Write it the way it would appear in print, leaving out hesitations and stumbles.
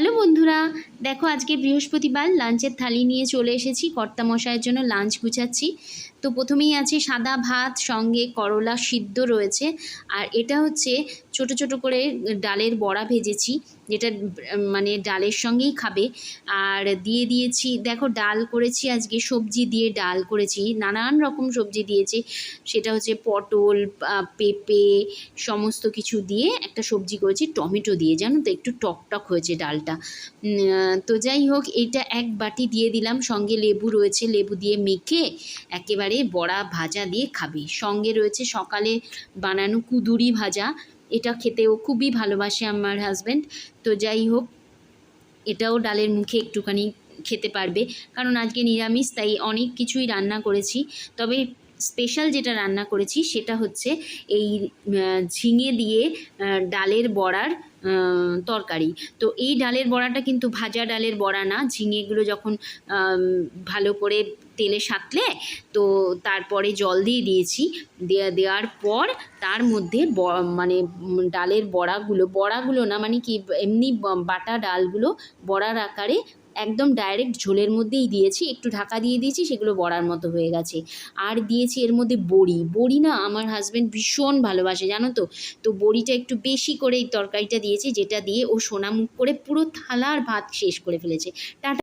Hello বন্ধুরা, দেখো আজকে বৃহস্পতিবার লাঞ্চের থালি নিয়ে চলে এসেছি। কর্তামশাইয়ের জন্য লাঞ্চ গুছাচ্ছি। তো প্রথমেই আছে সাদা ভাত, সঙ্গে করলা সিদ্ধ রয়েছে। আর এটা হচ্ছে ছোট ছোট করে ডালের বড়া ভেজেছি, যেটা মানে ডালের সঙ্গেই খাবে। আর দিয়ে দিয়েছি, দেখো ডাল করেছি আজকে, সবজি দিয়ে ডাল করেছি, নানান রকম সবজি দিয়েছি। সেটা হচ্ছে পটল, পেঁপে, সমস্ত কিছু দিয়ে একটা সবজি করেছি, টমেটো দিয়ে, জানো তো একটু টক টক হয়েছে ডালটা। তো যাই হোক, এইটা এক বাটি দিয়ে দিলাম, সঙ্গে লেবু রয়েছে, লেবু দিয়ে মেখে একেবারে বড়া ভাজা দিয়ে খাবে। সঙ্গে রয়েছে সকালে বানানো কুঁদুরি ভাজা, এটা খেতেও খুবই ভালোবাসে আমার হাজব্যান্ড। তো যাই হোক, এটাও ডালের মুখে একটুখানি খেতে পারবে, কারণ আজকে নিরামিষ, তাই অনেক কিছুই রান্না করেছি। তবে স্পেশাল যেটা রান্না করেছি সেটা হচ্ছে এই ঝিঙে দিয়ে ডালের বড়ার তরকারি। তো এই ডালের বড়াটা কিন্তু ভাজা ডালের বড়া না, ঝিঙেগুলো যখন ভালো করে তেলে সাঁতলে, তো তারপরে জল দিয়ে দিয়েছি, দেওয়ার পর তার মধ্যে মানে ডালের বড়াগুলো না, মানে কি এমনি বাটা ডালগুলো বড়ার আকারে একদম ডাইরেক্ট ঝোলের মধ্যেই দিয়েছি, একটু ঢাকা দিয়ে দিয়েছি, সেগুলো বড়ার মতো হয়ে গেছে। আর দিয়েছি এর মধ্যে বড়ি না আমার হাজব্যান্ড ভীষণ ভালোবাসে, জানো তো। তো বড়িটা একটু বেশি করে এই তরকারিটা দিয়েছি, যেটা দিয়ে ও সোনামুখ করে পুরো থালার ভাত শেষ করে ফেলেছে। টাটা।